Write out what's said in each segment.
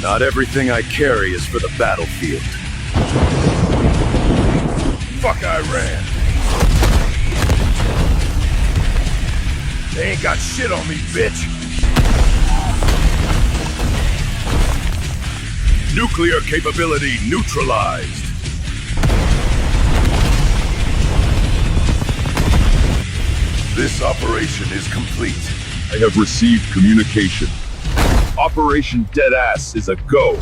Not everything I carry is for the battlefield. Fuck Iran. They ain't got shit on me, bitch. Nuclear capability neutralized. This operation is complete. I have received communication. Operation Deadass is a go.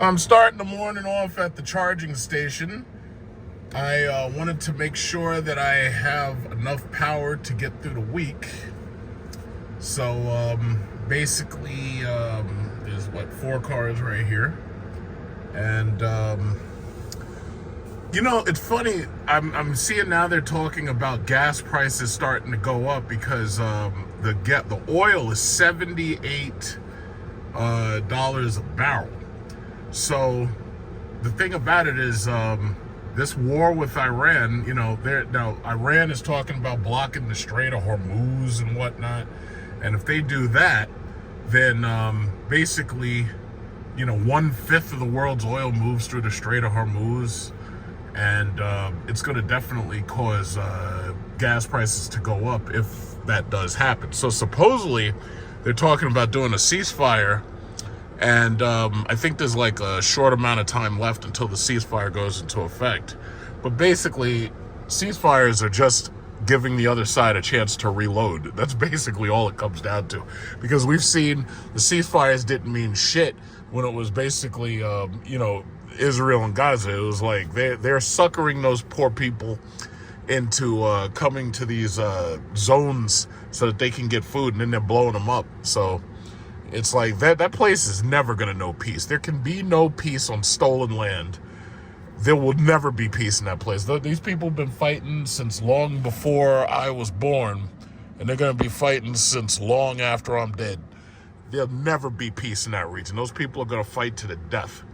I'm starting the morning off at the charging station. I wanted to make sure that I have enough power to get through the week. So basically, there's 4 cars right here. And you know, it's funny. I'm seeing now they're talking about gas prices starting to go up because the oil is $78 a barrel. So the thing about it is, this war with Iran, you know, now Iran is talking about blocking the Strait of Hormuz and whatnot, and if they do that, then basically, you know, 1/5 of the world's oil moves through the Strait of Hormuz. And it's going to definitely cause gas prices to go up if that does happen. So supposedly they're talking about doing a ceasefire, and I think there's like a short amount of time left until the ceasefire goes into effect. But basically, ceasefires are just giving the other side a chance to reload. That's basically all it comes down to, because we've seen the ceasefires didn't mean shit when it was basically, you know, Israel and Gaza. It was like they're suckering those poor people into coming to these zones so that they can get food, and then they're blowing them up. So it's like that place is never going to know peace. There can be no peace on stolen land. There will never be peace in that place. These people have been fighting since long before I was born, and they're going to be fighting since long after I'm dead. There'll never be peace in that region. Those people are going to fight to the death.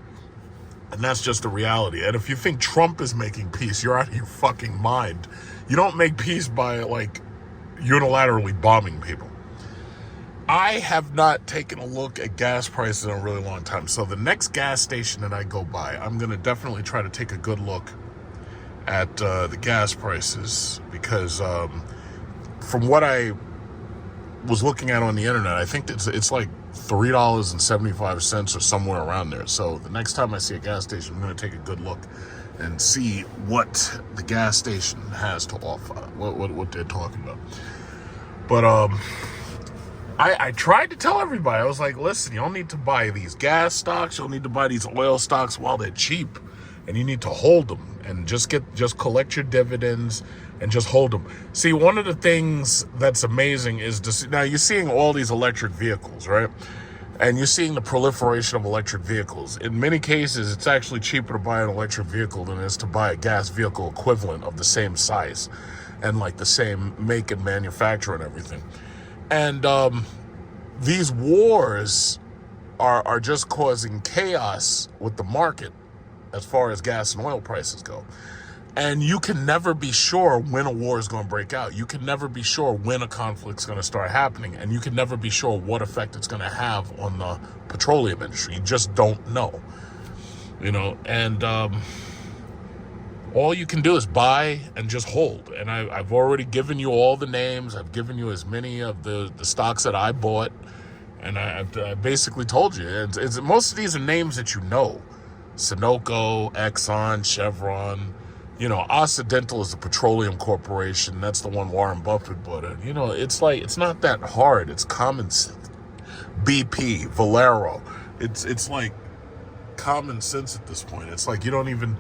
And that's just the reality. And if you think Trump is making peace, you're out of your fucking mind. You don't make peace by, like, unilaterally bombing people. I have not taken a look at gas prices in a really long time. So the next gas station that I go by, I'm going to definitely try to take a good look at the gas prices. Because from what I was looking at on the internet, I think it's like $3.75 or somewhere around there. So the next time I see a gas station, I'm going to take a good look and see what the gas station has to offer, what they're talking about. But I tried to tell everybody, I was like, listen, you don't need to buy these gas stocks, you don't need to buy these oil stocks while they're cheap, and you need to hold them and just collect your dividends and just hold them. See, one of the things that's amazing is to see, now you're seeing all these electric vehicles, right? And you're seeing the proliferation of electric vehicles. In many cases, it's actually cheaper to buy an electric vehicle than it is to buy a gas vehicle equivalent of the same size and like the same make and manufacturer and everything. And these wars are just causing chaos with the market as far as gas and oil prices go. And you can never be sure when a war is going to break out. You can never be sure when a conflict's going to start happening. And you can never be sure what effect it's going to have on the petroleum industry. You just don't know. You know, and all you can do is buy and just hold. And I've already given you all the names. I've given you as many of the stocks that I bought. And I basically told you. It's most of these are names that you know. Sunoco, Exxon, Chevron. You know, Occidental is a petroleum corporation. That's the one Warren Buffett bought it. You know, it's like, it's not that hard. It's common sense. BP, Valero. It's like common sense at this point. It's like you don't even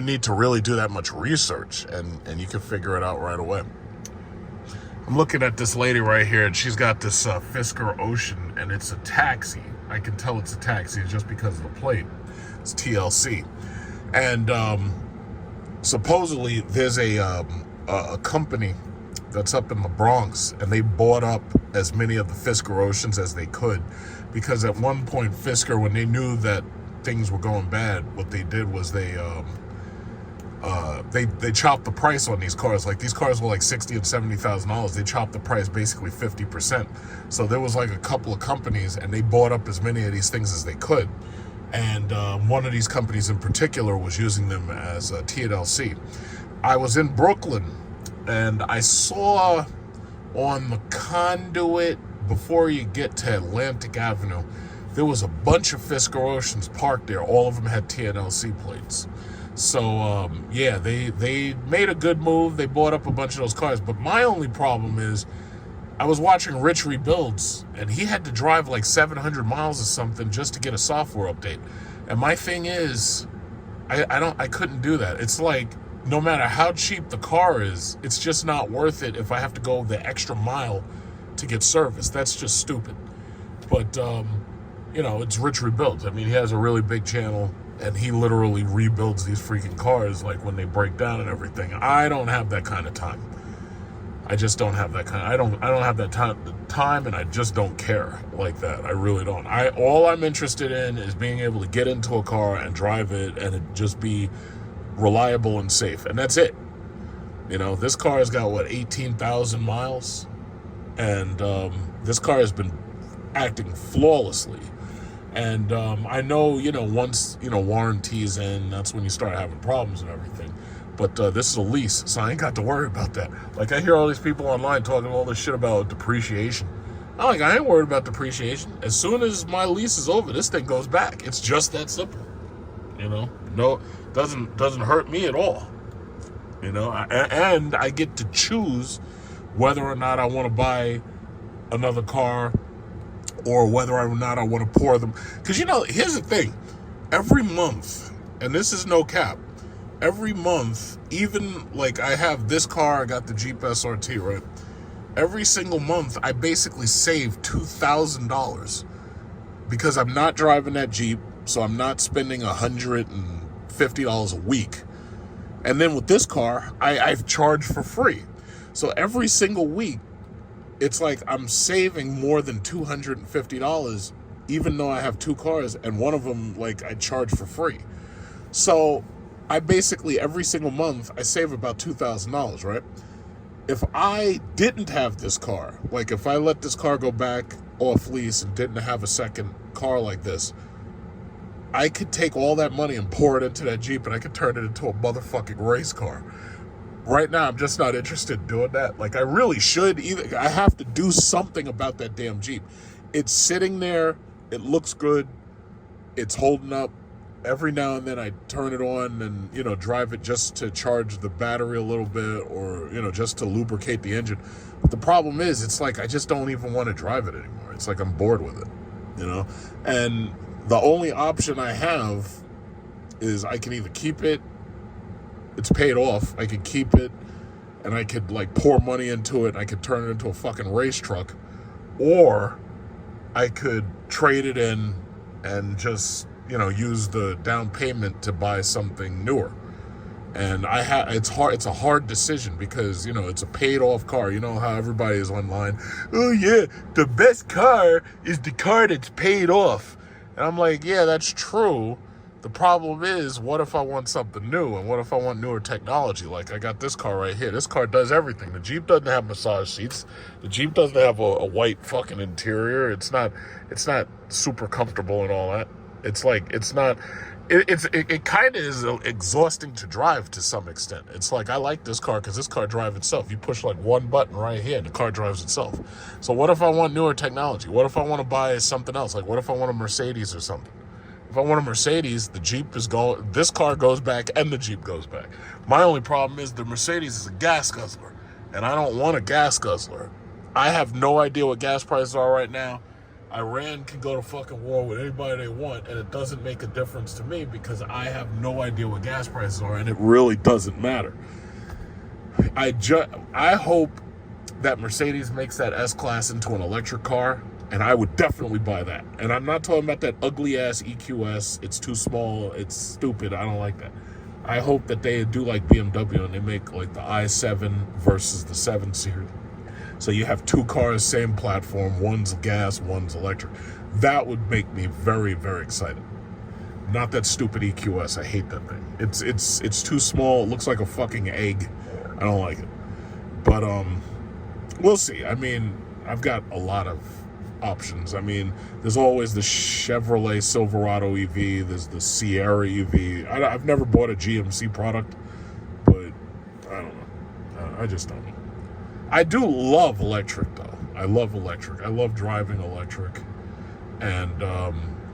need to really do that much research, and you can figure it out right away. I'm looking at this lady right here, and she's got this Fisker Ocean, and it's a taxi. I can tell it's a taxi just because of the plate. It's TLC. And supposedly there's a company that's up in the Bronx, and they bought up as many of the Fisker Oceans as they could, because at one point Fisker, when they knew that things were going bad, what they did was they they chopped the price on these cars. Like these cars were like $60,000 and $70,000. They chopped the price basically 50%. So there was like a couple of companies, and they bought up as many of these things as they could. And one of these companies in particular was using them as a TLC. I was in Brooklyn, and I saw on the Conduit before you get to Atlantic Avenue, there was a bunch of Fisker Oceans parked there. All of them had TLC plates. So, yeah, they made a good move. They bought up a bunch of those cars. But my only problem is I was watching Rich Rebuilds, and he had to drive like 700 miles or something just to get a software update. And my thing is, I couldn't do that. It's like, no matter how cheap the car is, it's just not worth it if I have to go the extra mile to get service. That's just stupid. But, you know, it's Rich Rebuilds. I mean, he has a really big channel, and he literally rebuilds these freaking cars, like when they break down and everything. I don't have that kind of time. I just don't have that kind of, I don't have that time, and I just don't care like that. I really don't. All I'm interested in is being able to get into a car and drive it, and it just be reliable and safe, and that's it. You know, this car has got, what, 18,000 miles? And this car has been acting flawlessly. And I know, you know, once, you know, warranty's in, that's when you start having problems and everything. But this is a lease, so I ain't got to worry about that. Like, I hear all these people online talking all this shit about depreciation. I'm like, I ain't worried about depreciation. As soon as my lease is over, this thing goes back. It's just that simple. You know? No, doesn't hurt me at all. You know? And I get to choose whether or not I want to buy another car, or whether or not I want to pour them. Because, you know, here's the thing. Every month, and this is no cap, every month, even like I have this car, I got the Jeep SRT, right? Every single month, I basically save $2,000 because I'm not driving that Jeep, so I'm not spending $150 a week. And then with this car, I've charged for free. So every single week, it's like I'm saving more than $250, even though I have two cars, and one of them, like, I charge for free. So I basically, every single month, I save about $2,000, right? If I didn't have this car, like if I let this car go back off lease and didn't have a second car like this, I could take all that money and pour it into that Jeep, and I could turn it into a motherfucking race car. Right now, I'm just not interested in doing that. Like, I really should. I have to do something about that damn Jeep. It's sitting there. It looks good. It's holding up. Every now and then I turn it on and, you know, drive it just to charge the battery a little bit, or, you know, just to lubricate the engine. But the problem is, it's like I just don't even want to drive it anymore. It's like I'm bored with it, you know? And the only option I have is I can either keep it. It's paid off. I could keep it, and I could, like, pour money into it, and I could turn it into a fucking race truck. Or I could trade it in and just, you know, use the down payment to buy something newer. And it's a hard decision because, you know, it's a paid off car. You know how everybody is online. Oh yeah, the best car is the car that's paid off. And I'm like, yeah, that's true. The problem is, what if I want something new? And what if I want newer technology? Like, I got this car right here. This car does everything. The Jeep doesn't have massage seats. The Jeep doesn't have a white fucking interior. It's not super comfortable and all that. It's like, it's not, it kind of is exhausting to drive to some extent. It's like, I like this car because this car drives itself. You push like one button right here and the car drives itself. So what if I want newer technology? What if I want to buy something else? Like, what if I want a Mercedes or something? If I want a Mercedes, the Jeep is going, this car goes back and the Jeep goes back. My only problem is the Mercedes is a gas guzzler, and I don't want a gas guzzler. I have no idea what gas prices are right now. Iran can go to fucking war with anybody they want, and it doesn't make a difference to me because I have no idea what gas prices are, and it really doesn't matter. I hope that Mercedes makes that S-Class into an electric car, and I would definitely buy that. And I'm not talking about that ugly-ass EQS. It's too small. It's stupid. I don't like that. I hope that they do like BMW and they make like the i7 versus the 7 Series. So you have two cars, same platform. One's gas, one's electric. That would make me very, very excited. Not that stupid EQS. I hate that thing. It's too small. It looks like a fucking egg. I don't like it. But we'll see. I mean, I've got a lot of options. I mean, there's always the Chevrolet Silverado EV. There's the Sierra EV. I've never bought a GMC product, but I don't know. I just don't know. I do love electric, though. I love electric. I love driving electric. And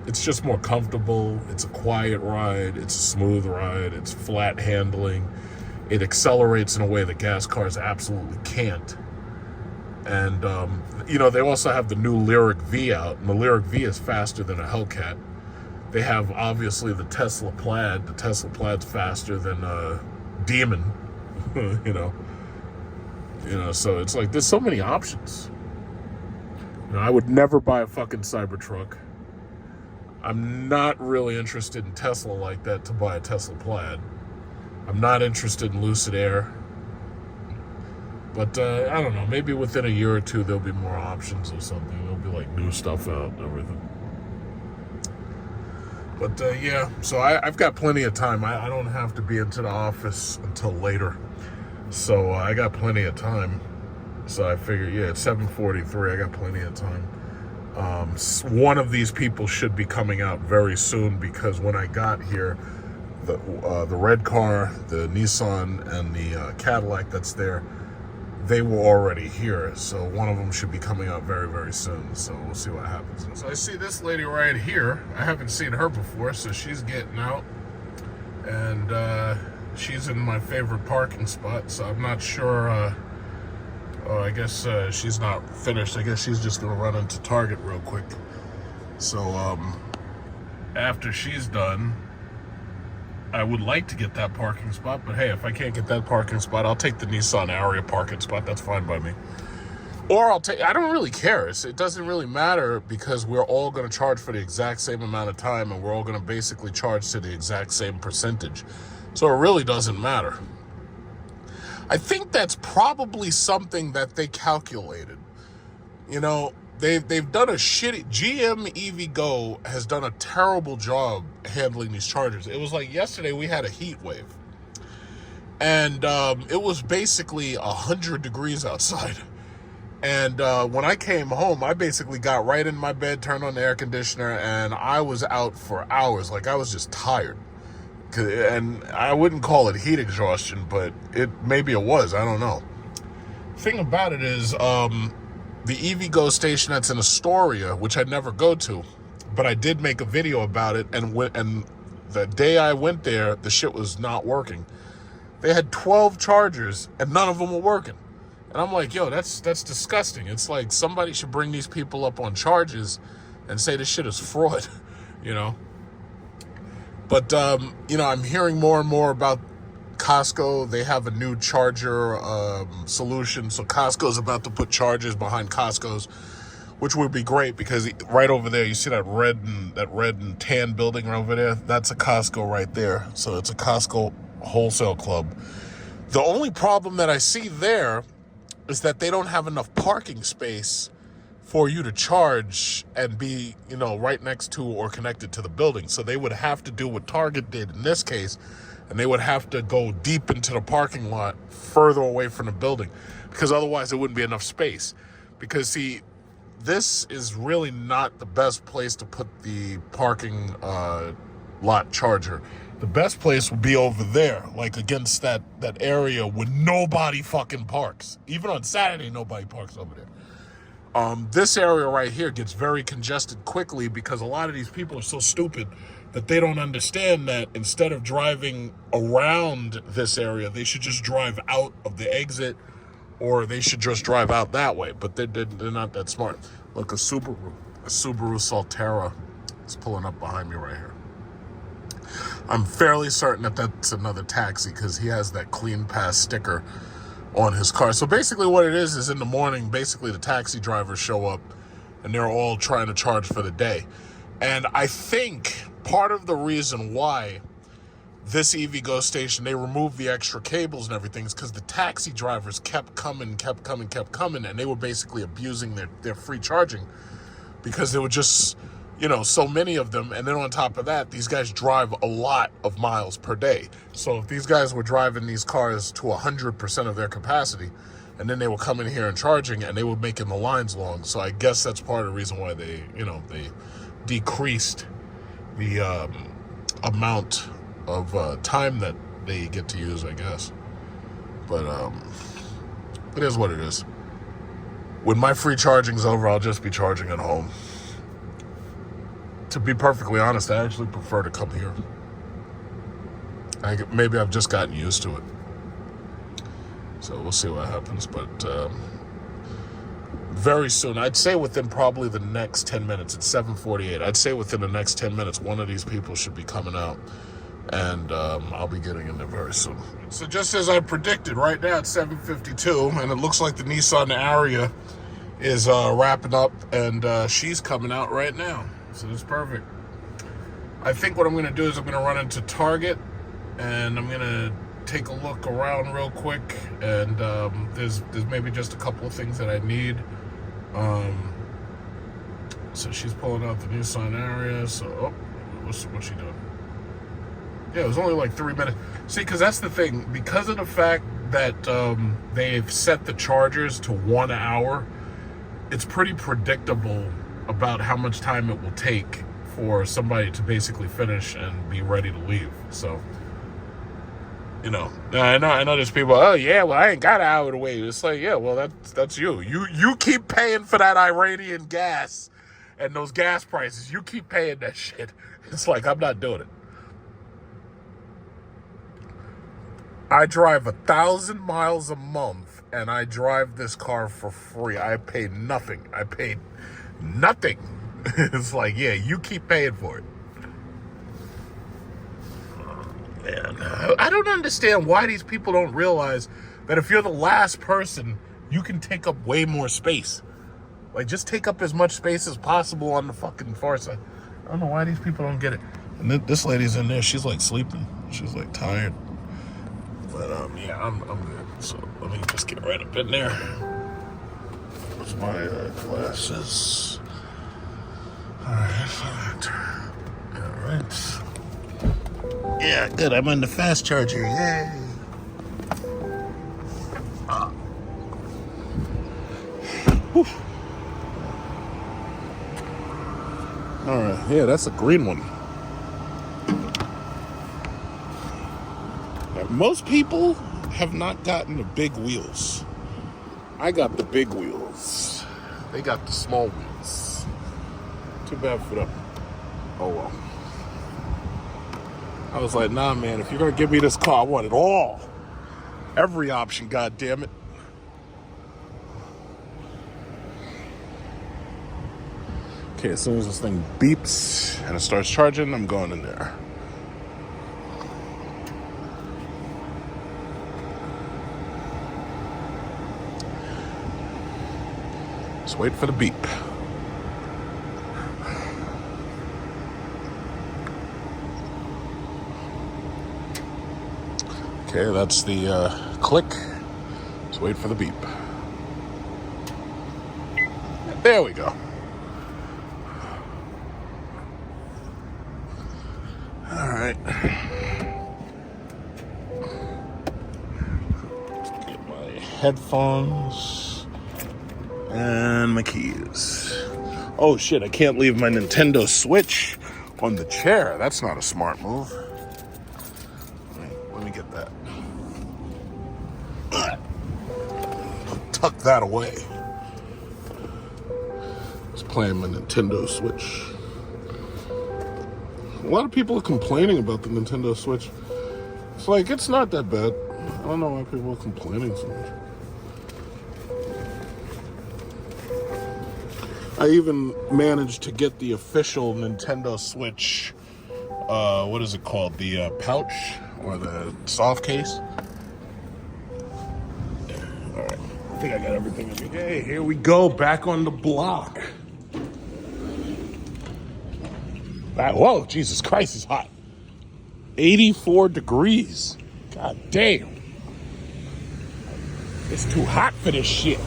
it's just more comfortable. It's a quiet ride. It's a smooth ride. It's flat handling. It accelerates in a way that gas cars absolutely can't. And, you know, they also have the new Lyric V out. And the Lyric V is faster than a Hellcat. They have, obviously, the Tesla Plaid. The Tesla Plaid's faster than a Demon, you know. So it's like, there's so many options. You know, I would never buy a fucking Cybertruck. I'm not really interested in Tesla like that to buy a Tesla Plaid. I'm not interested in Lucid Air. But, I don't know, maybe within a year or two there'll be more options or something. There'll be, like, new stuff out and everything. But, yeah, so I've got plenty of time. I don't have to be into the office until later. So I got plenty of time. So I figured, yeah, it's 7:43. I got plenty of time. One of these people should be coming out very soon because when I got here, the red car, the Nissan, and the Cadillac that's there, they were already here. So one of them should be coming out very, very soon. So we'll see what happens. So I see this lady right here. I haven't seen her before, so she's getting out. And she's in my favorite parking spot, so I'm not sure. I guess she's not finished. I guess she's just going to run into Target real quick. So after she's done, I would like to get that parking spot, but hey, if I can't get that parking spot, I'll take the Nissan Ariya parking spot. That's fine by me. Or I don't really care. It doesn't really matter because we're all going to charge for the exact same amount of time and we're all going to basically charge to the exact same percentage. So it really doesn't matter. I think that's probably something that they calculated. You know, they've done a shitty... GM EVgo has done a terrible job handling these chargers. It was like yesterday we had a heat wave. And it was basically 100 degrees outside. And when I came home, I basically got right in my bed, turned on the air conditioner, and I was out for hours. Like, I was just tired. And I wouldn't call it heat exhaustion, but maybe it was. I don't know. Thing about it is, the EVgo station that's in Astoria, which I never go to, but I did make a video about it, and the day I went there, the shit was not working. They had 12 chargers, and none of them were working. And I'm like, yo, that's disgusting. It's like somebody should bring these people up on charges and say this shit is fraud, you know? But, you know, I'm hearing more and more about Costco. They have a new charger solution. So Costco's about to put chargers behind Costco's, which would be great because right over there, you see that red and tan building over there? That's a Costco right there. So it's a Costco wholesale club. The only problem that I see there is that they don't have enough parking space for you to charge and be, you know, right next to or connected to the building. So they would have to do what Target did in this case, and they would have to go deep into the parking lot further away from the building because otherwise there wouldn't be enough space. Because, see, this is really not the best place to put the parking lot charger. The best place would be over there, like against that area where nobody fucking parks. Even on Saturday, nobody parks over there. This area right here gets very congested quickly because a lot of these people are so stupid that they don't understand that instead of driving around this area, they should just drive out of the exit or they should just drive out that way. But they're not that smart. Look, a Subaru Solterra is pulling up behind me right here. I'm fairly certain that that's another taxi because he has that Clean Pass sticker on his car. So basically what it is in the morning, basically the taxi drivers show up and they're all trying to charge for the day. And I think part of the reason why this EVgo station, they removed the extra cables and everything is because the taxi drivers kept coming, and they were basically abusing their free charging because they were just, so many of them. And then on top of that, these guys drive a lot of miles per day. So if these guys were driving these cars to 100% of their capacity, and then they were coming here and charging, and they were making the lines long. So I guess that's part of the reason why they decreased the amount of time that they get to use, I guess. But it is what it is. When my free charging's over, I'll just be charging at home. To be perfectly honest, I actually prefer to come here. Maybe I've just gotten used to it. So we'll see what happens. But very soon, I'd say within probably the next 10 minutes, it's 7:48. I'd say within the next 10 minutes, one of these people should be coming out. And I'll be getting in there very soon. So just as I predicted, right now it's 7:52, and it looks like the Nissan Ariya is wrapping up, and she's coming out right now. So that's perfect. I think what I'm going to do is I'm going to run into Target, and I'm going to take a look around real quick, and there's maybe just a couple of things that I need. So she's pulling out the Nissan Ariya. So, what's she doing? Yeah, it was only like 3 minutes. See, because that's the thing. Because of the fact that they've set the chargers to 1 hour, it's pretty predictable about how much time it will take for somebody to basically finish and be ready to leave. So, I know there's people, oh yeah, well I ain't got an hour to wait. It's like, yeah, well that's you. You keep paying for that Iranian gas and those gas prices. You keep paying that shit. It's like, I'm not doing it. I drive 1,000 miles a month, and I drive this car for free. I pay nothing. I paid nothing. It's like, yeah, you keep paying for it. Man, I don't understand why these people don't realize that if you're the last person, you can take up way more space. Like, just take up as much space as possible on the fucking far side. I don't know why these people don't get it. And this lady's in there. She's like sleeping. She's like tired. But yeah, I'm good. So let me just get right up in there. Where's my glasses? All right. Yeah, good. I'm on the fast charger. Yay. All right. Yeah, that's a green one. Most people have not gotten the big wheels. I got the big wheels. They got the small wheels. Too bad for them. Oh well. I was like, nah, man, if you're going to give me this car, I want it all. Every option, goddammit. Okay, as soon as this thing beeps and it starts charging, I'm going in there. Just wait for the beep. Okay, that's the click. Just wait for the beep. There we go. All right. Get my headphones and my keys. Oh shit, I can't leave my Nintendo Switch on the chair. That's not a smart move. Let me get that. Tuck that away. Just playing my Nintendo Switch. A lot of people are complaining about the Nintendo Switch. It's like, it's not that bad. I don't know why people are complaining so much. I even managed to get the official Nintendo Switch, what is it called? The pouch or the soft case. All right, I think I got everything in me. Hey, here we go, back on the block. Whoa, Jesus Christ, it's hot. 84 degrees. God damn. It's too hot for this shit.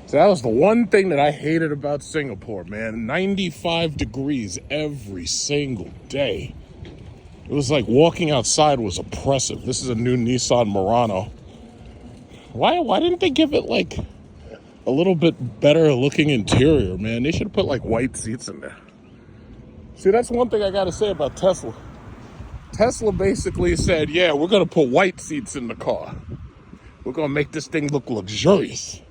So that was the one thing that I hated about Singapore, man. 95 degrees every single day. It was like walking outside was oppressive. This is a new Nissan Murano. Why didn't they give it like a little bit better looking interior, man? They should have put like white seats in there. See, that's one thing I gotta say about Tesla. Tesla basically said, yeah, we're gonna put white seats in the car. We're gonna make this thing look luxurious.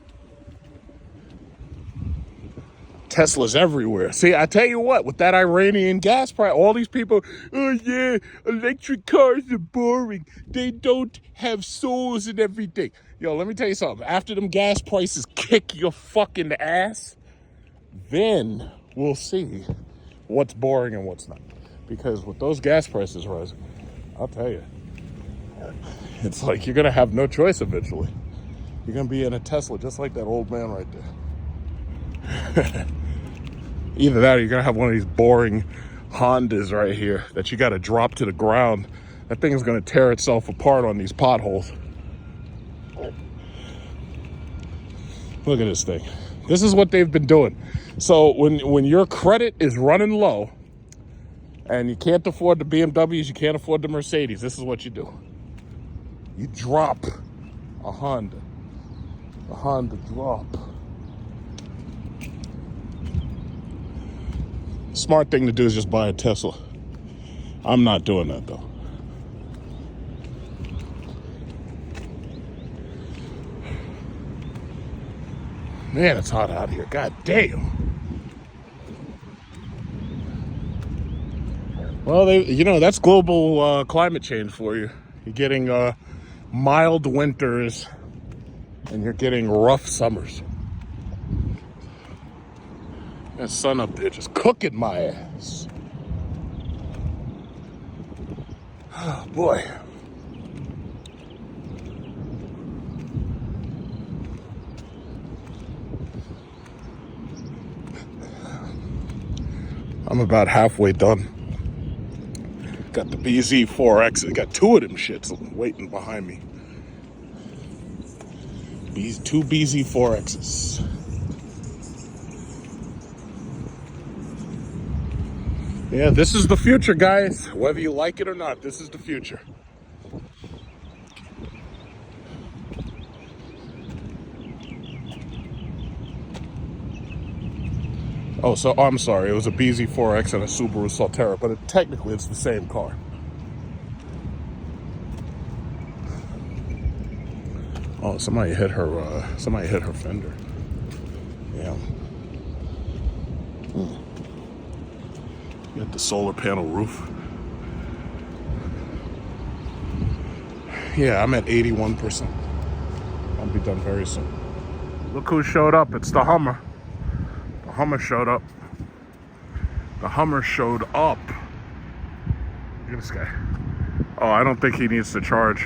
Tesla's everywhere. See, I tell you what, with that Iranian gas price, all these people, oh yeah, electric cars are boring. They don't have souls and everything. Yo, let me tell you something. After them gas prices kick your fucking ass, then we'll see what's boring and what's not. Because with those gas prices rising, I'll tell you, it's like you're gonna have no choice eventually. You're gonna be in a Tesla just like that old man right there. Either that or you're gonna have one of these boring Hondas right here that you gotta drop to the ground. That thing is gonna tear itself apart on these potholes. Look at this thing. This is what they've been doing. So when your credit is running low and you can't afford the BMWs, you can't afford the Mercedes, this is what you do. You drop a Honda. A Honda drop. Smart thing to do is just buy a Tesla. I'm not doing that though. Man, it's hot out here. God damn. Well, that's global climate change for you. You're getting mild winters and you're getting rough summers. That sun up there just cooking my ass. Oh, boy. I'm about halfway done. Got the BZ4X. I got two of them shits waiting behind me. Two BZ4Xs. Yeah, this is the future, guys. Whether you like it or not, this is the future. I'm sorry. It was a BZ4X and a Subaru Solterra, but technically it's the same car. Oh, somebody hit her fender. Yeah. Got the solar panel roof. Yeah, I'm at 81%. I'll be done very soon. Look who showed up. It's the Hummer. The Hummer showed up. The Hummer showed up. Look at this guy. Oh, I don't think he needs to charge.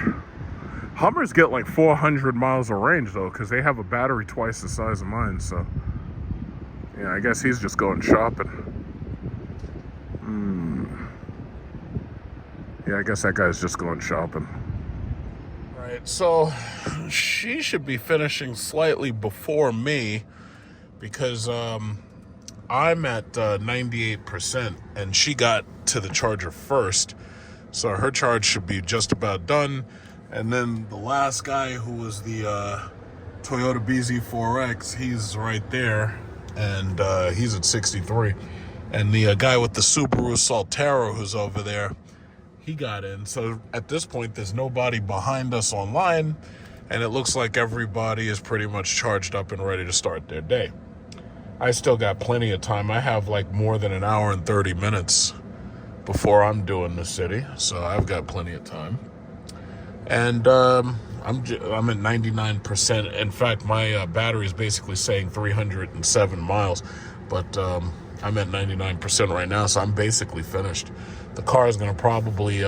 Hummers get like 400 miles of range though, because they have a battery twice the size of mine. So, yeah, I guess he's just going shopping. Yeah, I guess that guy's just going shopping. Right, so she should be finishing slightly before me because I'm at 98% and she got to the charger first. So her charge should be just about done. And then the last guy who was the Toyota BZ4X, he's right there and he's at 63. And the guy with the Subaru Solterra who's over there, he got in. So at this point, there's nobody behind us online, and it looks like everybody is pretty much charged up and ready to start their day. I still got plenty of time. I have like more than an hour and 30 minutes before I'm doing the city, so I've got plenty of time. And I'm at 99%. In fact, my battery is basically saying 307 miles, but I'm at 99% right now, so I'm basically finished. The car is going to probably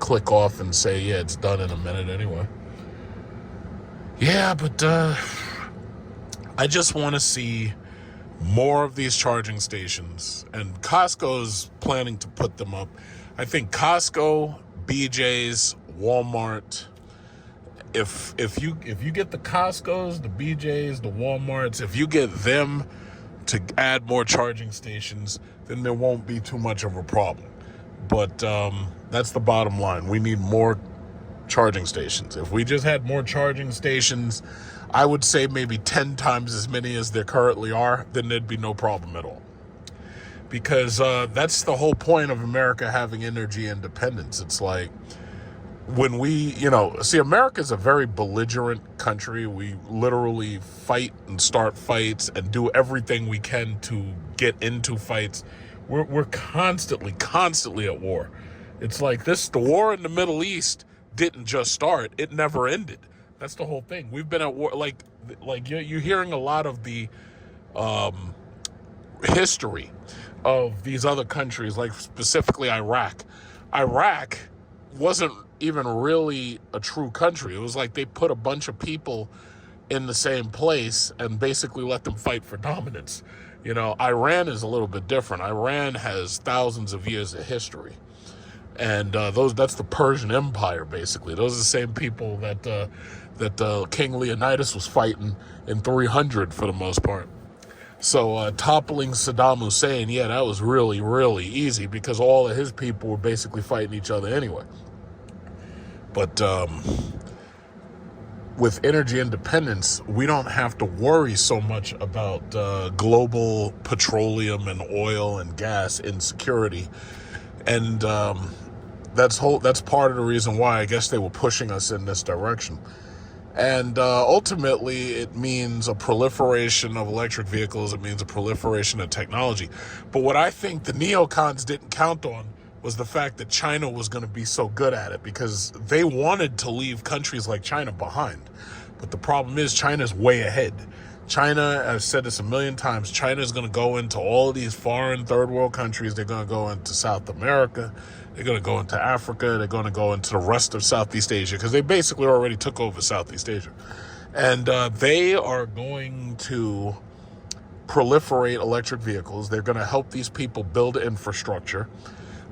click off and say, yeah, it's done in a minute anyway. Yeah, but I just want to see more of these charging stations. And Costco's planning to put them up. I think Costco, BJ's, Walmart, if you get the Costco's, the BJ's, the Walmarts, if you get them to add more charging stations, then there won't be too much of a problem. But that's the bottom line. We need more charging stations. If we just had more charging stations, I would say maybe 10 times as many as there currently are, then there'd be no problem at all. Because that's the whole point of America having energy independence. It's like, when we, America's a very belligerent country. We literally fight and start fights and do everything we can to get into fights. We're constantly at war. It's like the war in the Middle East didn't just start, it never ended. That's the whole thing. We've been at war, like you're hearing a lot of the history of these other countries, like specifically Iraq. Iraq wasn't even really a true country. It was like they put a bunch of people in the same place and basically let them fight for dominance. Iran is a little bit different. Iran has thousands of years of history. And that's the Persian Empire, basically. Those are the same people that King Leonidas was fighting in 300 for the most part. So toppling Saddam Hussein, that was really, really easy because all of his people were basically fighting each other anyway. But with energy independence, we don't have to worry so much about global petroleum and oil and gas insecurity. And that's part of the reason why I guess they were pushing us in this direction. And ultimately, it means a proliferation of electric vehicles. It means a proliferation of technology. But what I think the neocons didn't count on was the fact that China was going to be so good at it, because they wanted to leave countries like China behind. But the problem is China's way ahead. China, I've said this a million times, China is going to go into all of these foreign third world countries. They're going to go into South America. They're going to go into Africa. They're going to go into the rest of Southeast Asia, because they basically already took over Southeast Asia. And they are going to proliferate electric vehicles. They're going to help these people build infrastructure.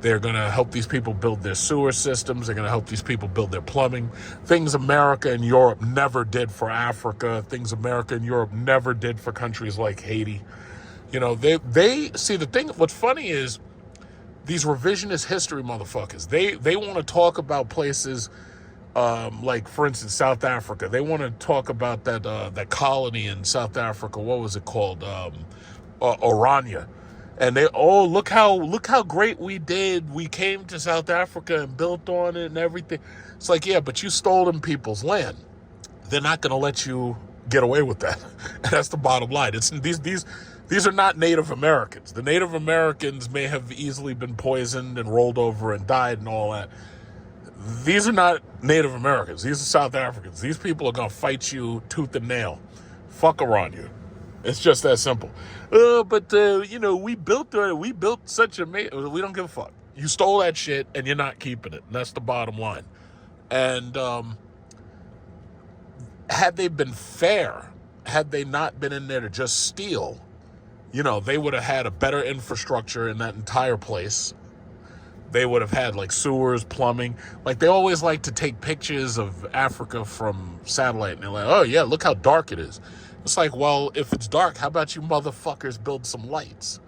They're going to help these people build their sewer systems. They're going to help these people build their plumbing. Things America and Europe never did for Africa. Things America and Europe never did for countries like Haiti. They see the thing. What's funny is these revisionist history motherfuckers. They want to talk about places like, for instance, South Africa. They want to talk about that colony in South Africa. What was it called? Orania. And they, look how great we did. We came to South Africa and built on it and everything. It's like, yeah, but you stole them people's land. They're not going to let you get away with that. And that's the bottom line. It's these are not Native Americans. The Native Americans may have easily been poisoned and rolled over and died and all that. These are not Native Americans. These are South Africans. These people are going to fight you tooth and nail. Fuck around you. It's just that simple. But we built such a... We don't give a fuck. You stole that shit and you're not keeping it. And that's the bottom line. And had they been fair, had they not been in there to just steal, they would have had a better infrastructure in that entire place. They would have had like sewers, plumbing. Like, they always like to take pictures of Africa from satellite. And they're like, oh yeah, look how dark it is. It's like, well, if it's dark, how about you motherfuckers build some lights?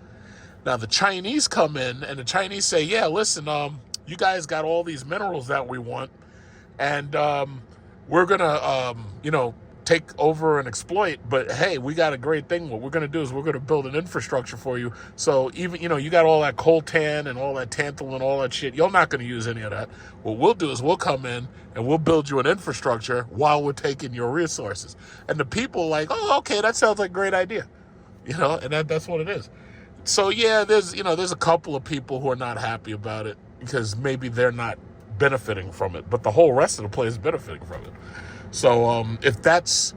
Now, the Chinese come in, and the Chinese say, yeah, listen, you guys got all these minerals that we want, and we're going to, take over and exploit, but hey, we got a great thing. What we're going to do is we're going to build an infrastructure for you. So even, you got all that coltan and all that tantalum and all that shit. You're not going to use any of that. What we'll do is we'll come in and we'll build you an infrastructure while we're taking your resources. And the people are like, oh, okay, that sounds like a great idea. And that's what it is. So yeah, there's a couple of people who are not happy about it because maybe they're not benefiting from it, but the whole rest of the place is benefiting from it. So if that's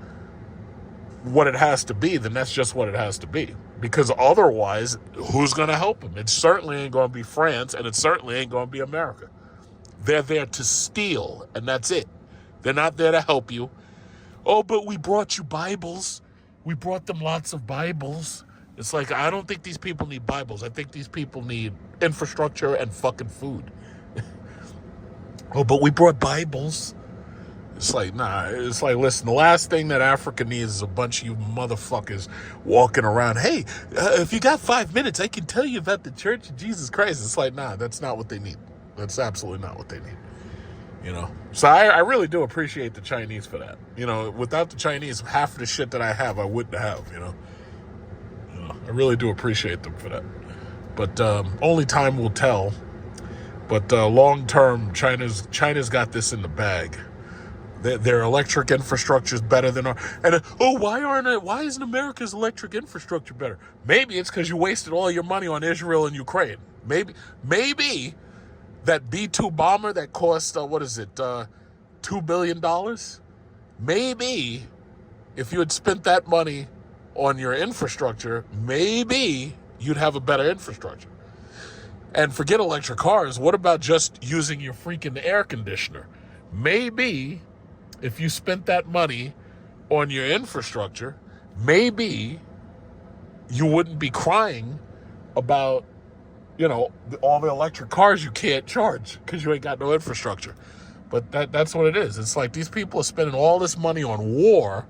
what it has to be, then that's just what it has to be. Because otherwise, who's going to help them? It certainly ain't going to be France, and it certainly ain't going to be America. They're there to steal, and that's it. They're not there to help you. Oh, but we brought you Bibles. We brought them lots of Bibles. It's like, I don't think these people need Bibles. I think these people need infrastructure and fucking food. Oh, but we brought Bibles. It's like, nah, it's like, listen, the last thing that Africa needs is a bunch of you motherfuckers walking around. Hey, if you got 5 minutes, I can tell you about the Church of Jesus Christ. It's like, nah, that's not what they need. That's absolutely not what they need. You know, so I really do appreciate the Chinese for that. You know, without the Chinese, half of the shit that I have, I wouldn't have, you know, I really do appreciate them for that. But only time will tell. But long term, China's got this in the bag. Their electric infrastructure is better than our. And why isn't America's electric infrastructure better? Maybe it's because you wasted all your money on Israel and Ukraine. Maybe that B-2 bomber that cost $2 billion. Maybe if you had spent that money on your infrastructure, maybe you'd have a better infrastructure. And forget electric cars. What about just using your freaking air conditioner? Maybe if you spent that money on your infrastructure, maybe you wouldn't be crying about, you know, all the electric cars you can't charge because you ain't got no infrastructure. But that's what it is. It's like these people are spending all this money on war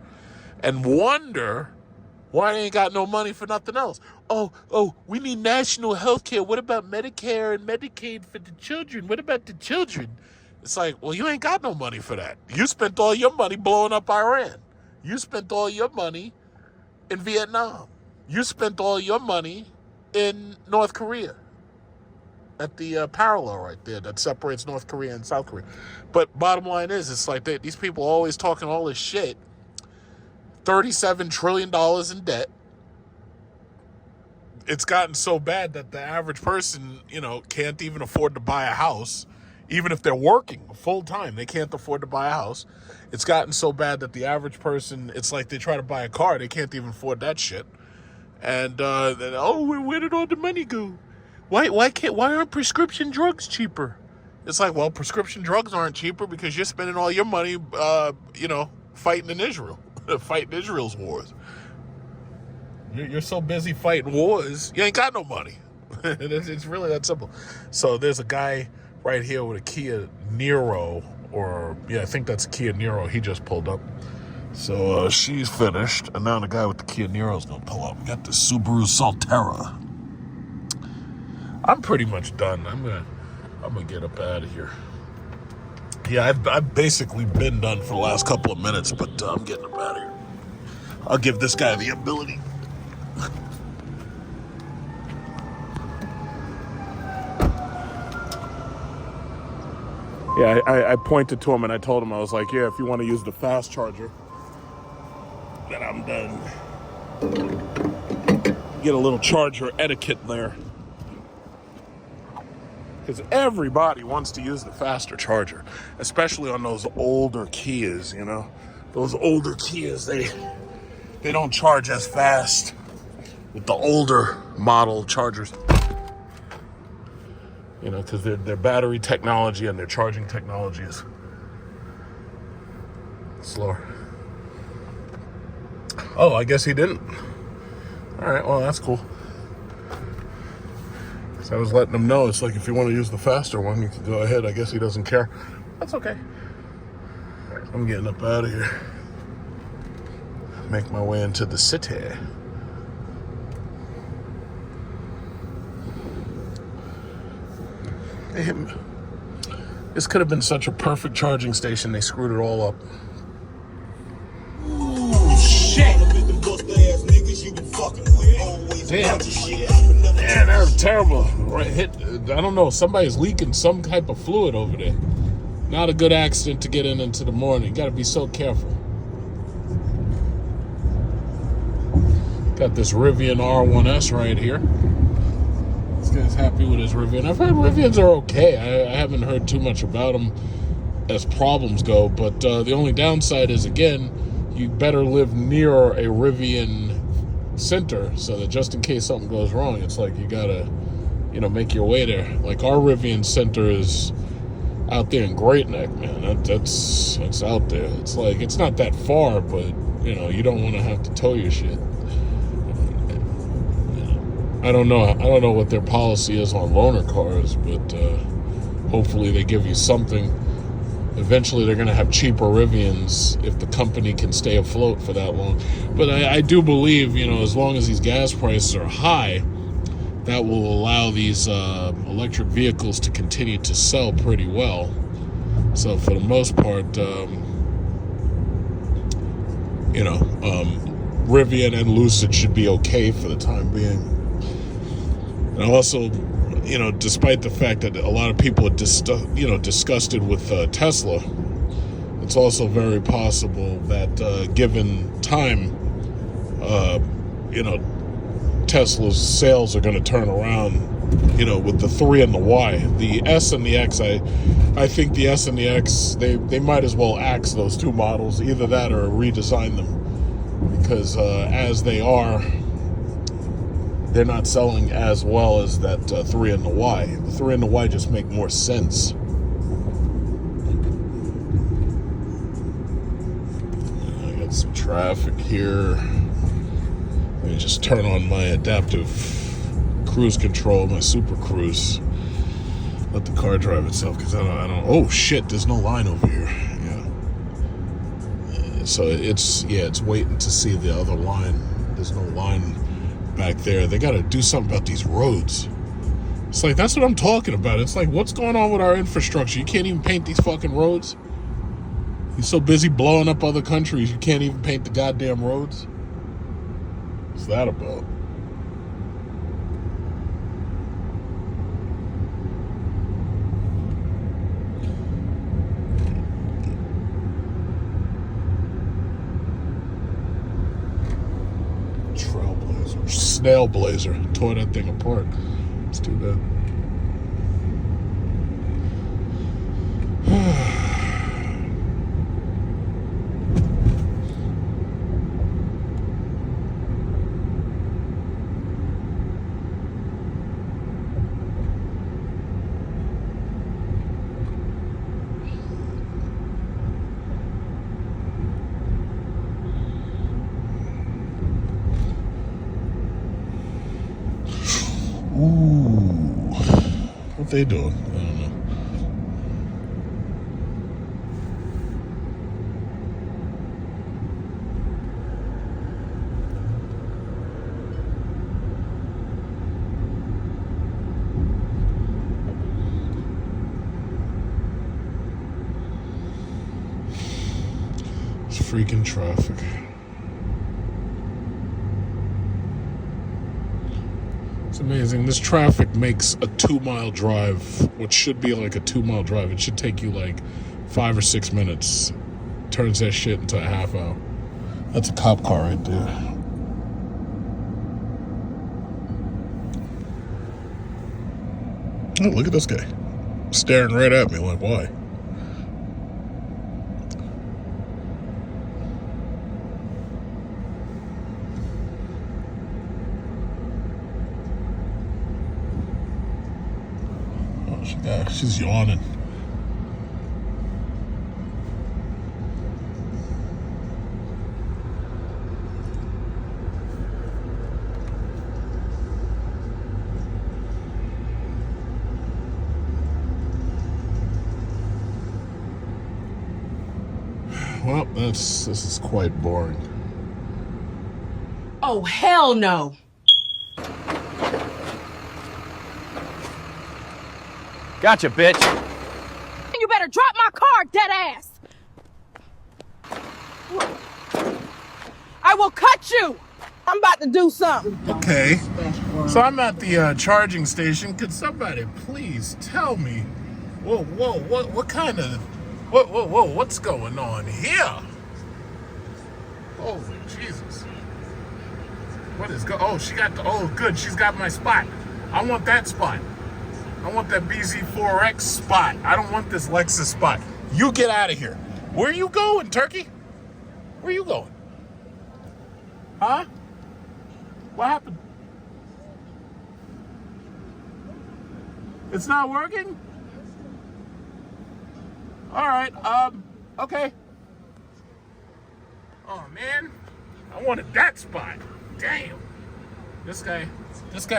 and wonder why they ain't got no money for nothing else. Oh, we need national health care. What about Medicare and Medicaid for the children? What about the children? It's like, well, you ain't got no money for that. You spent all your money blowing up Iran. You spent all your money in Vietnam. You spent all your money in North Korea at the parallel right there that separates North Korea and South Korea. But bottom line is, it's like these people are always talking all this shit. $37 trillion in debt. It's gotten so bad that the average person, you know, can't even afford to buy a house. Even if they're working full time, they can't afford to buy a house. It's gotten so bad that the average person, it's like they try to buy a car, they can't even afford that shit. And then, where did all the money go? Why aren't prescription drugs cheaper? It's like, well, prescription drugs aren't cheaper because you're spending all your money, fighting in Israel, fighting Israel's wars. You're so busy fighting wars, you ain't got no money. It's really that simple. So there's a guy right here with a Kia Niro, I think that's a Kia Niro. He just pulled up. So she's finished, and now the guy with the Kia Niro is gonna pull up. We got the Subaru Solterra. I'm pretty much done. I'm gonna get up out of here. Yeah, I've basically been done for the last couple of minutes, but I'm getting up out of here. I'll give this guy the ability. Yeah, I pointed to him and I told him, I was like, yeah, if you want to use the fast charger, then I'm done. Get a little charger etiquette there. Because everybody wants to use the faster charger, especially on those older Kias, you know? Those older Kias, they don't charge as fast with the older model chargers. You know, because their battery technology and their charging technology is slower. Oh, I guess he didn't. All right, well, that's cool. So I was letting him know, it's like, if you want to use the faster one, you can go ahead. I guess he doesn't care. That's okay. I'm getting up out of here. Make my way into the city. This could have been such a perfect charging station. They screwed it all up. Ooh, shit. Damn. Man, they're terrible. Right, I don't know. Somebody's leaking some type of fluid over there. Not a good accident to get into the morning. Got to be so careful. Got this Rivian R1S right here. This guy's happy with his Rivian. I've heard Rivians are okay. I haven't heard too much about them as problems go, but the only downside is, again, you better live near a Rivian center so that just in case something goes wrong, it's like you gotta, make your way there. Like our Rivian center is out there in Great Neck, man. That's out there. It's like, it's not that far, but you don't want to have to tow your shit. I don't know what their policy is on loaner cars, but hopefully they give you something Eventually, they're going to have cheaper Rivians if the company can stay afloat for that long. But I do believe, as long as these gas prices are high, that will allow these electric vehicles to continue to sell pretty well. So for the most part, Rivian and Lucid should be okay for the time being. And also, despite the fact that a lot of people are disgusted with Tesla, it's also very possible that given time, Tesla's sales are going to turn around, with the 3 and the Y. The S and the X, I think the S and the X, they might as well axe those two models, either that or redesign them, because as they are, they're not selling as well as that 3 and the Y. The 3 and the Y just make more sense. I got some traffic here. Let me just turn on my adaptive cruise control, my Super Cruise. Let the car drive itself, because I don't. Oh shit! There's no line over here. Yeah. So it's waiting to see the other line. There's no line back there. They got to do something about these roads. It's like, that's what I'm talking about. It's like, what's going on with our infrastructure? You can't even paint these fucking roads. You're so busy blowing up other countries, you can't even paint the goddamn roads. What's that about? Trailblazer. Snail Blazer. Tore that thing apart. It's too bad. Ooh. What they doing? I don't know. It's freaking traffic. It's amazing. This traffic makes a 2-mile drive, what should be like a 2-mile drive, it should take you like 5 or 6 minutes. Turns that shit into a half hour. That's a cop car right there. Oh, look at this guy. Staring right at me like, why? Yeah, she's yawning. Well, this is quite boring. Oh, hell no. Gotcha, bitch. You better drop my car, dead ass. I will cut you. I'm about to do something. Okay, so I'm at the charging station. Could somebody please tell me, what kind of, what's going on here? Holy Jesus. What is oh, she got good, she's got my spot. I want that spot. I want that BZ4X spot. I don't want this Lexus spot. You get out of here. Where are you going, Turkey? Where are you going? Huh? What happened? It's not working? All right, okay. Oh, man. I wanted that spot. Damn. This guy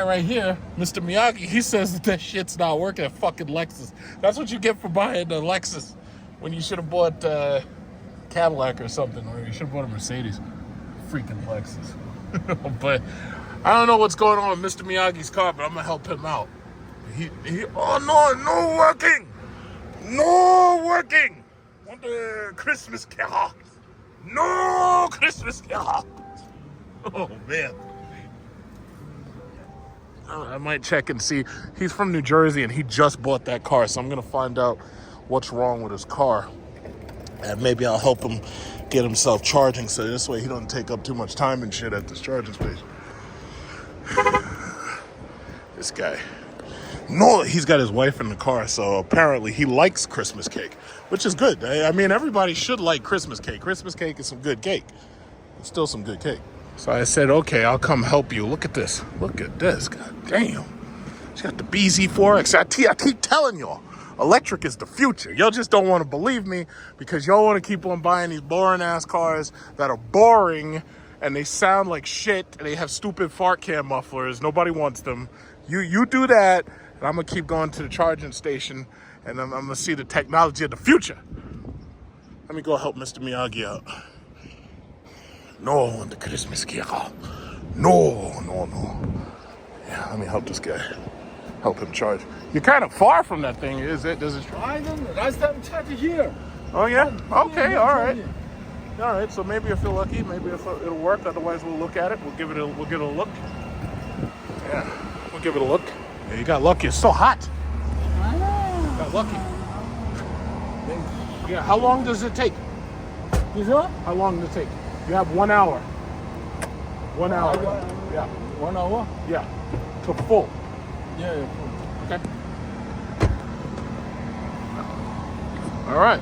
right here, Mr. Miyagi, he says that shit's not working at fucking Lexus. That's what you get for buying a Lexus. when you should have bought Cadillac or something, or you should have bought a Mercedes. Freaking Lexus. But I don't know what's going on with Mr. Miyagi's car, but I'm gonna help him out. Oh no working! No working! On the Christmas car. No Christmas car. Oh man. I might check and see. He's from New Jersey and he just bought that car, so I'm gonna find out what's wrong with his car. And maybe I'll help him get himself charging, so this way he don't take up too much time and shit at this charging station. This guy. No, he's got his wife in the car, so apparently he likes Christmas cake, which is good. I mean, everybody should like Christmas cake. Christmas cake is some good cake. It's still some good cake. So I said, okay, I'll come help you. Look at this. Look at this. God damn. She got the BZ4X. I keep telling y'all, electric is the future. Y'all just don't want to believe me because y'all want to keep on buying these boring-ass cars that are boring and they sound like shit and they have stupid fart cam mufflers. Nobody wants them. You do that, and I'm going to keep going to the charging station, and I'm going to see the technology of the future. Let me go help Mr. Miyagi out. No on the Christmas car. No. Yeah, let me help this guy. Help him charge. You're kind of far from that thing, is it? Does it? I don't know. Last time charged here. Oh yeah. Okay. All right. All right. So maybe if you're lucky, maybe if it'll work. Otherwise, we'll look at it. We'll give it a look. Yeah. We'll give it a look. Yeah, you got lucky. It's so hot. I know. Got lucky. Yeah. How long does it take? You know? How long does it take? You have 1 hour. 1 hour. Yeah. 1 hour? Yeah. To full. Yeah. Okay. All right.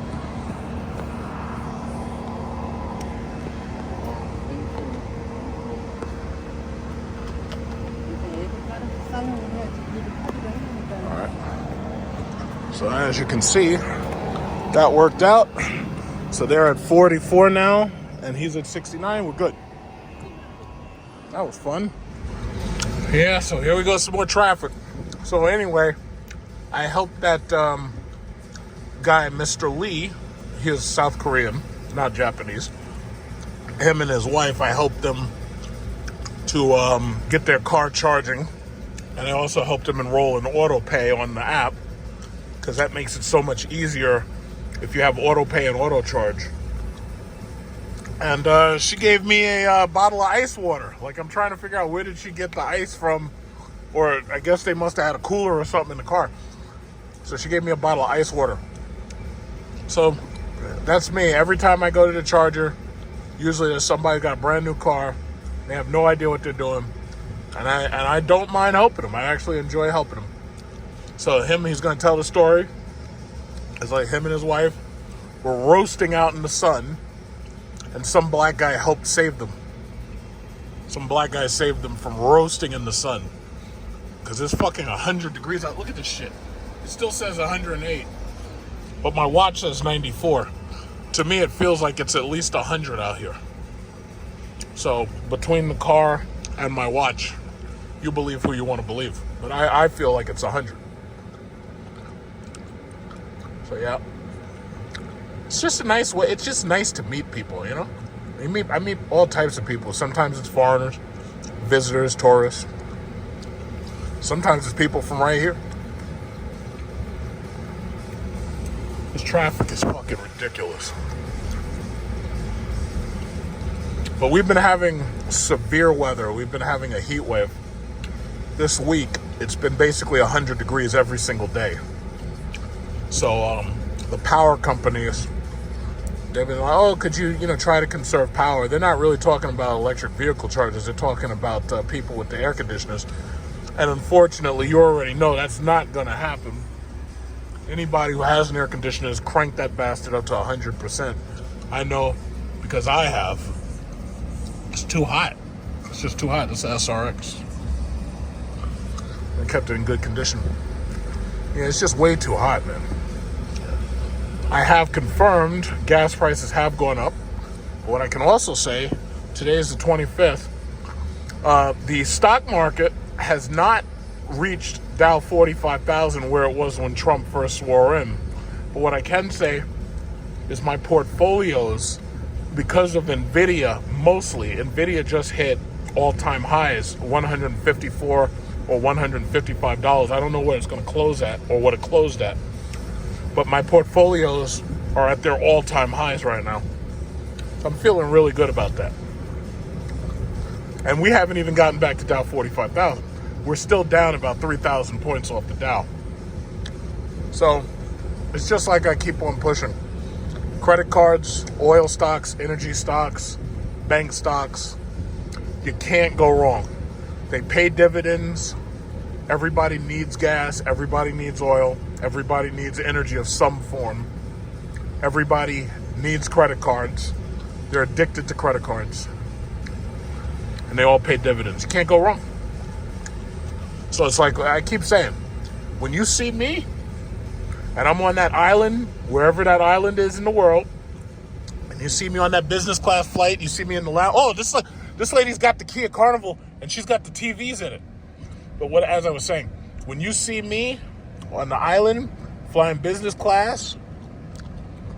All right. So as you can see, that worked out. So they're at 44 now, and he's at 69. We're good. That was fun. Yeah, so here we go, some more traffic. So anyway, I helped that guy, Mr. Lee. He is South Korean, not Japanese. Him and his wife, I helped them to get their car charging. And I also helped him enroll in auto pay on the app, because that makes it so much easier if you have auto pay and auto charge. And she gave me a bottle of ice water. Like, I'm trying to figure out where did she get the ice from, or I guess they must have had a cooler or something in the car. So she gave me a bottle of ice water. So that's me. Every time I go to the charger, usually there's somebody got a brand new car. They have no idea what they're doing. And I don't mind helping them. I actually enjoy helping them. So he's going to tell the story. It's like him and his wife were roasting out in the sun, and some black guy helped save them. Some black guy saved them from roasting in the sun. Because it's fucking 100 degrees out. Look at this shit. It still says 108. But my watch says 94. To me, it feels like it's at least 100 out here. So between the car and my watch, you believe who you want to believe. But I feel like it's 100. So yeah. It's just a nice way. It's just nice to meet people, you know? I meet all types of people. Sometimes it's foreigners, visitors, tourists. Sometimes it's people from right here. This traffic is fucking ridiculous. But we've been having severe weather. We've been having a heat wave. This week, it's been basically 100 degrees every single day. So the power companies, they've been like, oh, could you try to conserve power? They're not really talking about electric vehicle chargers. They're talking about people with the air conditioners. And unfortunately, you already know that's not going to happen. Anybody who has an air conditioner has cranked that bastard up to 100%. I know because I have. It's too hot. It's just too hot. It's SRX. I kept it in good condition. Yeah, it's just way too hot, man. I have confirmed gas prices have gone up. But what I can also say, today is the 25th. The stock market has not reached Dow 45,000 where it was when Trump first swore in. But what I can say is my portfolios, because of NVIDIA, mostly, NVIDIA just hit all-time highs, $154 or $155. I don't know where it's going to close at or what it closed at. But my portfolios are at their all-time highs right now. So I'm feeling really good about that. And we haven't even gotten back to Dow 45,000. We're still down about 3,000 points off the Dow. So it's just like I keep on pushing. Credit cards, oil stocks, energy stocks, bank stocks. You can't go wrong. They pay dividends. Everybody needs gas. Everybody needs oil. Everybody needs energy of some form. Everybody needs credit cards. They're addicted to credit cards. And they all pay dividends. You can't go wrong. So it's like I keep saying, when you see me, and I'm on that island, wherever that island is in the world, and you see me on that business class flight, you see me in the lounge, oh, this lady's got the Kia Carnival, and she's got the TVs in it. But as I was saying, when you see me on the island, flying business class,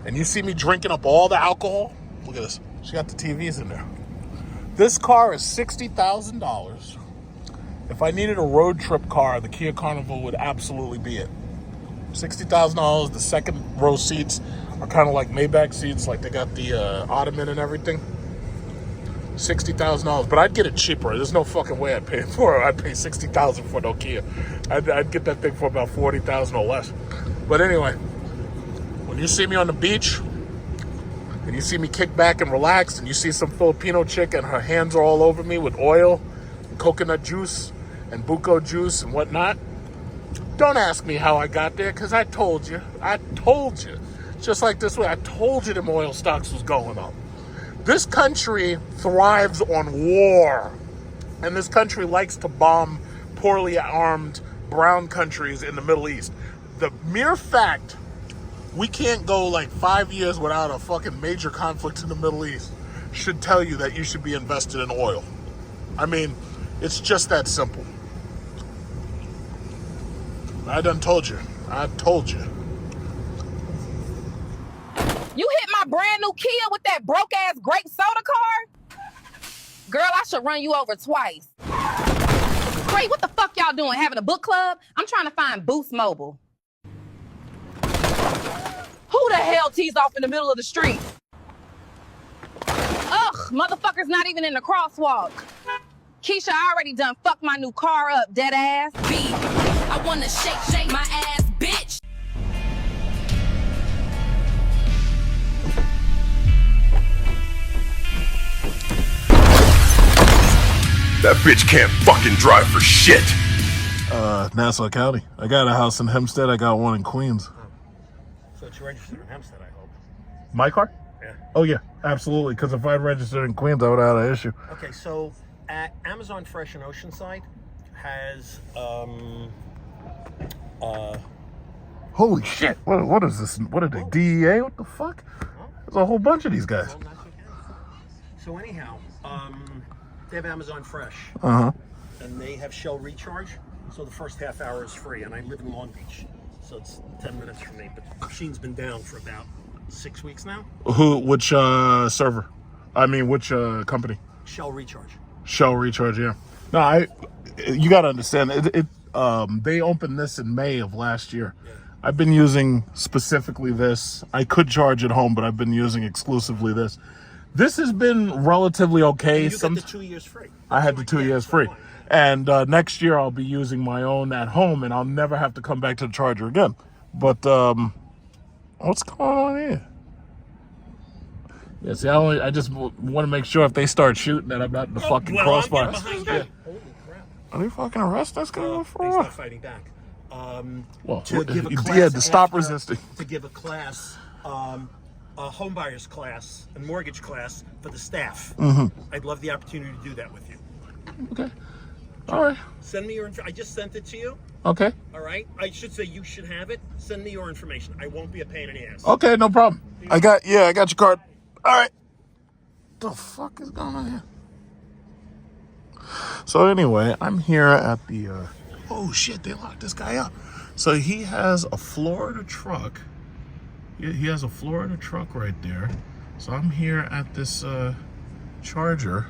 and you see me drinking up all the alcohol, look at this, she got the TVs in there. This car is $60,000. If I needed a road trip car, the Kia Carnival would absolutely be it. $60,000. The second row seats are kind of like Maybach seats, like they got the ottoman and everything. $60,000, but I'd get it cheaper. There's no fucking way I'd pay it for it. I'd pay $60,000 for no Kia. I'd get that thing for about $40,000 or less. But anyway, when you see me on the beach, and you see me kick back and relax, and you see some Filipino chick and her hands are all over me with oil, and coconut juice, and buko juice and whatnot, don't ask me how I got there, because I told you. I told you. Just like this way, I told you them oil stocks was going up. This country thrives on war. And this country likes to bomb poorly armed brown countries in the Middle East. The mere fact we can't go like 5 years without a fucking major conflict in the Middle East should tell you that you should be invested in oil. I mean, it's just that simple. I done told you. I told you. You hit my brand new Kia with that broke ass grape soda car? Girl, I should run you over twice. Wait, what the fuck y'all doing? Having a book club? I'm trying to find Boost Mobile. Who the hell tees off in the middle of the street? Ugh, motherfucker's not even in the crosswalk. Keisha, I already done fucked my new car up, dead ass. B, I wanna shake my ass, bitch. That bitch can't fucking drive for shit. Nassau County. I got a house in Hempstead. I got one in Queens. So it's registered in Hempstead, I hope. My car? Yeah. Oh, yeah, absolutely. Because if I'd registered in Queens, I would have had an issue. Okay, so at Amazon Fresh in Oceanside has Holy shit. What is this? What are they, DEA? What the fuck? There's a whole bunch of these guys. So anyhow, they have Amazon Fresh. Uh-huh. And they have Shell Recharge. So the first half hour is free. And I live in Long Beach. So it's 10 minutes from me. But the machine's been down for about 6 weeks now. Which server? I mean, which company? Shell Recharge. Shell Recharge, yeah. No, you got to understand, they opened this in May of last year. Yeah. I've been using specifically this. I could charge at home, but I've been using exclusively this. This has been relatively okay. And you got the 2 years free. I had the 2 years free. And next year I'll be using my own at home, and I'll never have to come back to the charger again. But what's going on here? Yeah, see, I just want to make sure if they start shooting that I'm not in the fucking crossfire. Yeah. Holy crap. Are they fucking arrest this guy for? He's not fighting back. Well, To give a he class had to stop after- resisting. To give a class, a homebuyers class and mortgage class for the staff. Mm-hmm. I'd love the opportunity to do that with you. Okay. All right. Send me your I just sent it to you. Okay. All right. I should say you should have it. Send me your information. I won't be a pain in the ass. Okay, no problem. I got your card. All right. The fuck is going on here? So anyway, I'm here at the oh shit, they locked this guy up. So he has a Florida truck He has a Florida truck right there. So I'm here at this charger,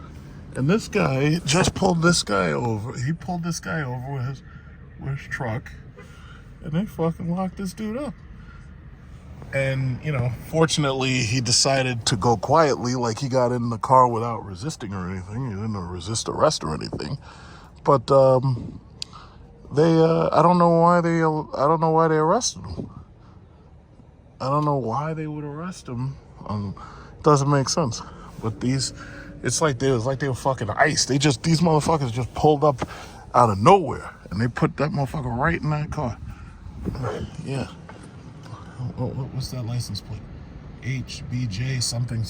and this guy just pulled this guy over. He pulled this guy over with his truck, and they fucking locked this dude up. And, you know, fortunately, he decided to go quietly, like he got in the car without resisting or anything. He didn't resist arrest or anything. But I don't know why they arrested him. I don't know why they would arrest him. Doesn't make sense. But it's like they were fucking ice. These motherfuckers just pulled up out of nowhere, and they put that motherfucker right in that car. Yeah. What's that license plate? HBJ something.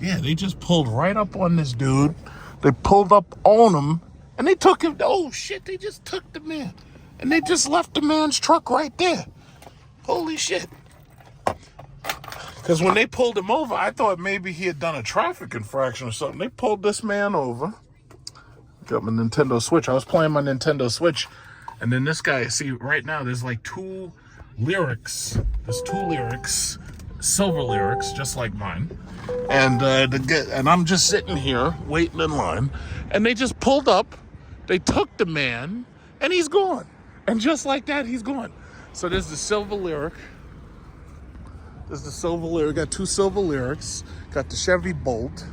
Yeah, they just pulled right up on this dude. They pulled up on him, and they took him. Oh shit! They just took the man, and they just left the man's truck right there. Holy shit! Because when they pulled him over, I thought maybe he had done a traffic infraction or something. They pulled this man over. Got my Nintendo Switch. I was playing my Nintendo Switch, and then this guy. See, right now there's like two lyrics. There's two lyrics, silver lyrics, just like mine. And I'm just sitting here waiting in line, and they just pulled up. They took the man, and he's gone. And just like that, he's gone. So there's the silver lyric. Got two silver lyrics. Got the Chevy Bolt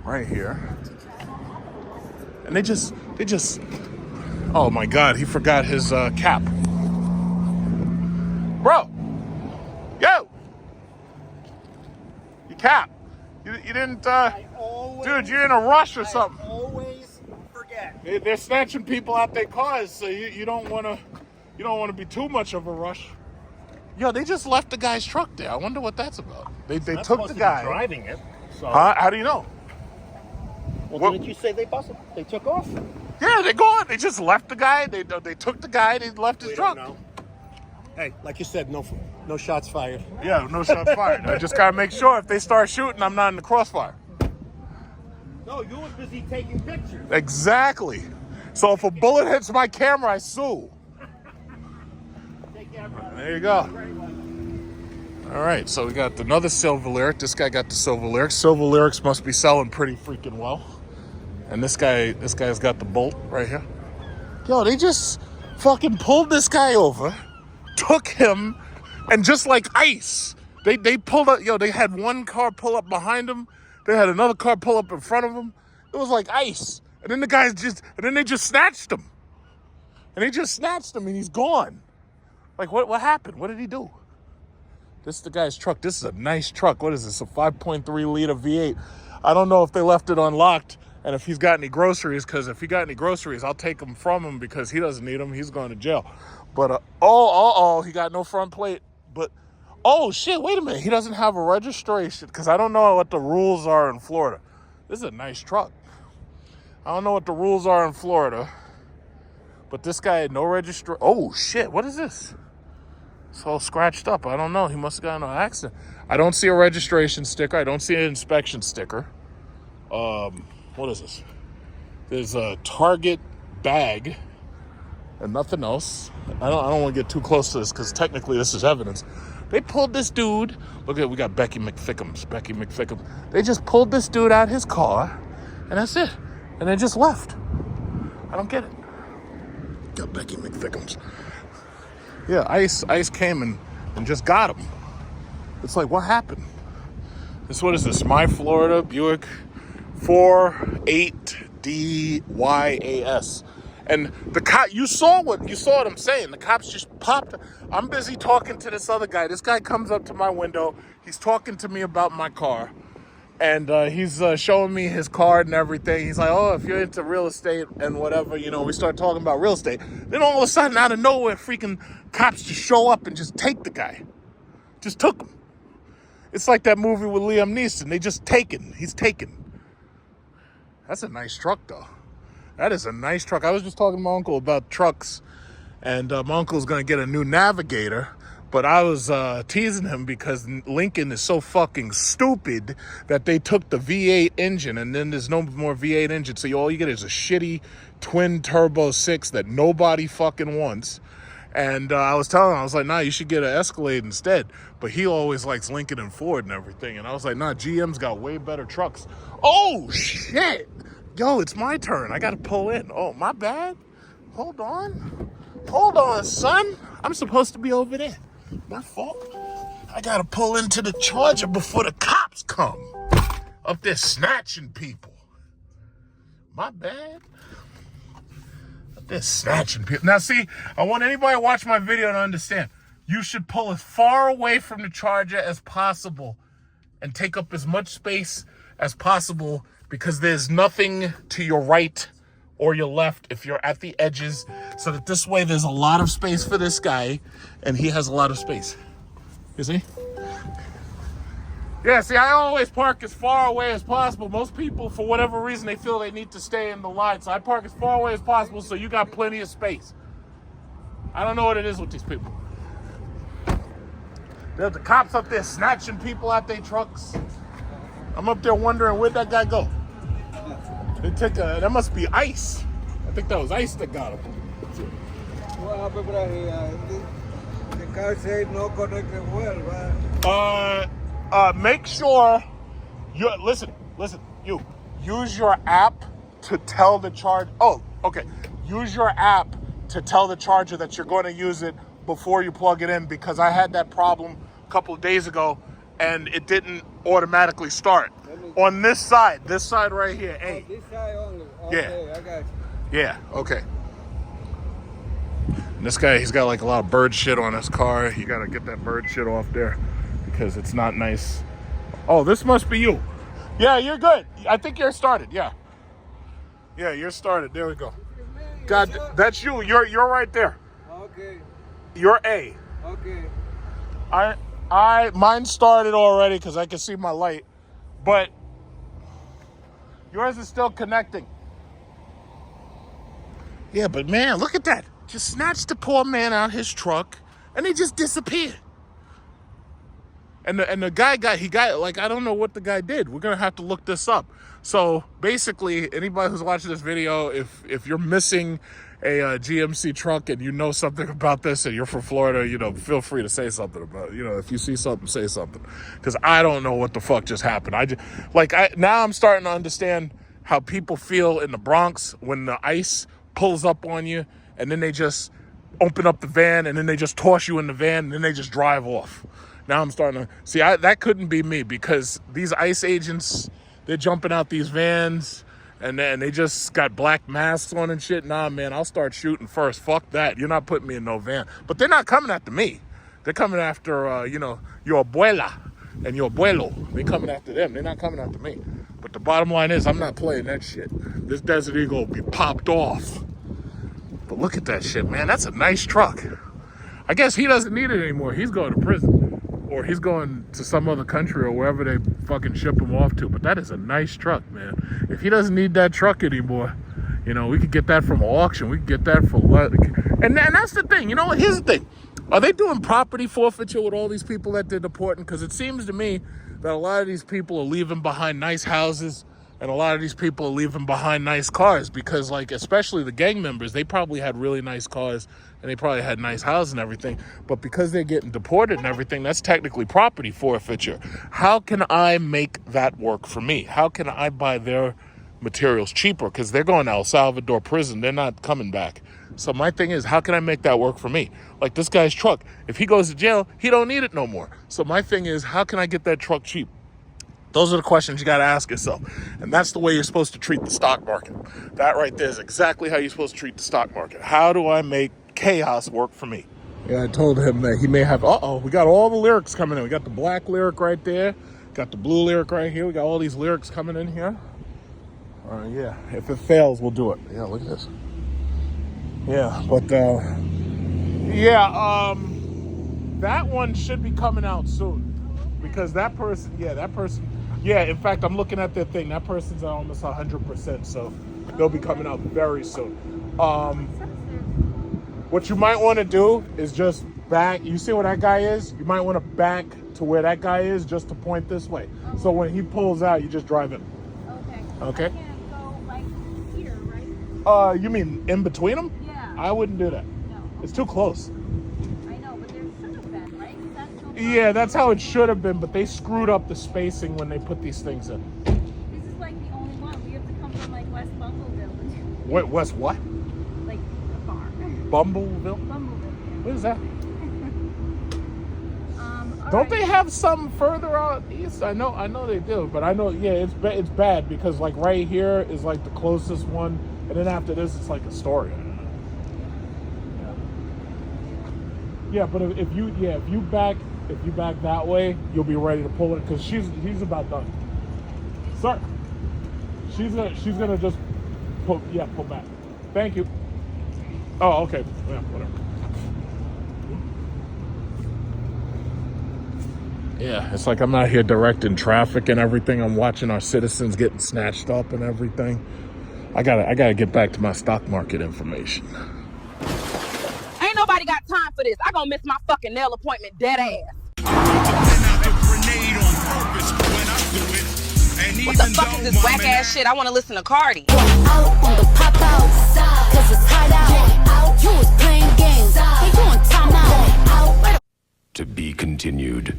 right here. And they just. Oh my God! He forgot his cap. Bro, yo, your cap. You didn't. Dude, you're in a rush or something. I always forget. They're snatching people out their cars, so you don't want to be too much of a rush. Yo, they just left the guy's truck there. I wonder what that's about. They took the guy driving it. So. How do you know? Well, didn't you say they busted? They took off. Yeah, they're gone. They just left the guy. They took the guy. They left his truck. Don't know. Hey, like you said, no shots fired. Yeah, no shots fired. I just gotta make sure if they start shooting, I'm not in the crossfire. No, you were busy taking pictures. Exactly. So if a bullet hits my camera, I sue. Take care, brother. There you go. All right, so we got another silver lyric. This guy got the silver lyrics. Silver lyrics must be selling pretty freaking well. And this guy's got the Bolt right here. Yo, they just fucking pulled this guy over, took him, and just like ice, they pulled up. Yo, they had one car pull up behind him. They had another car pull up in front of him. It was like ice. And then they just snatched him. And and he's gone. Like, what happened? What did he do? This is the guy's truck. This is a nice truck. What is this? A 5.3 liter V8. I don't know if they left it unlocked and if he's got any groceries, because if he got any groceries, I'll take them from him because he doesn't need them. He's going to jail. But, he got no front plate. But, oh, shit, wait a minute. He doesn't have a registration because I don't know what the rules are in Florida. This is a nice truck. I don't know what the rules are in Florida. But this guy had no registration. Oh, shit, what is this? It's all scratched up. I don't know. He must have gotten in an accident. I don't see a registration sticker. I don't see an inspection sticker. What is this? There's a Target bag and nothing else. I don't want to get too close to this because technically this is evidence. They pulled this dude. Look at, we got Becky McFickums. They just pulled this dude out his car, and that's it. And they just left. I don't get it. Got Becky McFickums. Yeah, ICE came and just got him. It's like, what happened? What is this? My Florida Buick 48DYAS. And the cop, you saw what I'm saying. The cops just popped. I'm busy talking to this other guy. This guy comes up to my window. He's talking to me about my car. And he's showing me his card and everything. He's like, oh, if you're into real estate and whatever, we start talking about real estate. Then all of a sudden, out of nowhere, freaking cops just show up and just take the guy. Just took him. It's like that movie with Liam Neeson. They just taken. He's taken. That's a nice truck, though. That is a nice truck. I was just talking to my uncle about trucks. And my uncle's going to get a new Navigator. But I was teasing him because Lincoln is so fucking stupid that they took the V8 engine and then there's no more V8 engine. So all you get is a shitty twin turbo 6 that nobody fucking wants. And I was telling him, I was like, nah, you should get an Escalade instead. But he always likes Lincoln and Ford and everything. And I was like, nah, GM's got way better trucks. Oh, shit. Yo, it's my turn. I got to pull in. Oh, my bad. Hold on. Hold on, son. I'm supposed to be over there. My fault. I got to pull into the Charger before the cops come. Up there snatching people. My bad. They're snatching people. Now, see, I want anybody to watch my video to understand. You should pull as far away from the Charger as possible and take up as much space as possible because there's nothing to your right or your left if you're at the edges, so that this way there's a lot of space for this guy and he has a lot of space. You see? Yeah, see, I always park as far away as possible. Most people, for whatever reason, they feel they need to stay in the line. So I park as far away as possible so you got plenty of space. I don't know what it is with these people. There's the cops up there snatching people out their trucks. I'm up there wondering, where'd that guy go? They took that must be ice. I think that was ice that got him. What happened, the car said no connected well, make sure you listen, you use your app to tell the charge. Oh, okay. Use your app to tell the Charger that you're going to use it before you plug it in, because I had that problem a couple of days ago and it didn't automatically start. On this side right here. Hey. This side only. Okay, Yeah. I got you. Yeah, okay. And this guy, he's got like a lot of bird shit on his car. You gotta get that bird shit off there because it's not nice. Oh, this must be you. Yeah, you're good. I think you're started, yeah. Yeah, you're started. There we go. God, that's you. You're right there. Okay. You're A. Okay. Mine started already because I can see my light, but yours is still connecting. Yeah, but man, look at that. Just snatched the poor man out his truck and he just disappeared. And the guy like, I don't know what the guy did. We're gonna have to look this up. So basically, anybody who's watching this video, if you're missing a GMC truck and you know something about this and you're from Florida, feel free to say something about it. If you see something, say something. Because I don't know what the fuck just happened. Now I'm starting to understand how people feel in the Bronx when the ICE pulls up on you and then they just open up the van and then they just toss you in the van and then they just drive off. Now I'm starting to see that couldn't be me, because these ICE agents, they're jumping out these vans and then they just got black masks on and shit. Nah, man, I'll start shooting first. Fuck that. You're not putting me in no van. But they're not coming after me. They're coming after, your abuela and your abuelo. They're coming after them. They're not coming after me. But the bottom line is, I'm not playing that shit. This Desert Eagle will be popped off. But look at that shit, man. That's a nice truck. I guess he doesn't need it anymore. He's going to prison. Or he's going to some other country or wherever they fucking ship him off to. But that is a nice truck, man. If he doesn't need that truck anymore, we could get that from auction. We could get that for... And that's the thing. You know what? Here's the thing. Are they doing property forfeiture with all these people that they're deporting? Because it seems to me that a lot of these people are leaving behind nice houses and a lot of these people are leaving behind nice cars, because, especially the gang members, they probably had really nice cars and they probably had nice houses and everything. But because they're getting deported and everything, that's technically property forfeiture. How can I make that work for me? How can I buy their materials cheaper? Because they're going to El Salvador prison. They're not coming back. So my thing is, how can I make that work for me? Like this guy's truck, if he goes to jail, he don't need it no more. So my thing is, how can I get that truck cheap? Those are the questions you got to ask yourself. And that's the way you're supposed to treat the stock market. That right there is exactly how you're supposed to treat the stock market. How do I make chaos work for me? Yeah, I told him that he may have, we got all the lyrics coming in. We got the black lyric right there. Got the blue lyric right here. We got all these lyrics coming in here. Yeah, if it fails, we'll do it. Yeah, look at this. Yeah, but, that one should be coming out soon. Because that person, in fact, I'm looking at their thing. That person's at almost 100%, so they'll be coming out very soon. What you might want to do is just back. You see where that guy is? You might want to back to where that guy is just to point this way. Okay. So when he pulls out, you just drive in. Okay? I can't go, here, right? You mean in between them? Yeah. I wouldn't do that. No. It's too close. Yeah, that's how it should have been, but they screwed up the spacing when they put these things in. This is like the only one. We have to come from like West Bumbleville. Wait, West what? Like a bar. Bumbleville? Bumbleville. What is that? Alright. Don't they have something further out east? I know they do, but I know, yeah, it's bad because like right here is like the closest one, and then after this it's like Astoria. Yeah, but if you back that way, you'll be ready to pull it because he's about done. Sir, she's gonna just pull back. Thank you. Oh, okay. Yeah, whatever. Yeah, it's like I'm out here directing traffic and everything. I'm watching our citizens getting snatched up and everything. I gotta get back to my stock market information. Ain't nobody got time for this. I gonna miss my fucking nail appointment dead ass. What the fuck is this whack ass shit? I wanna listen to Cardi. Out on the pop outside, 'cause it's hot out. You was playing games. They doing time out. To be continued.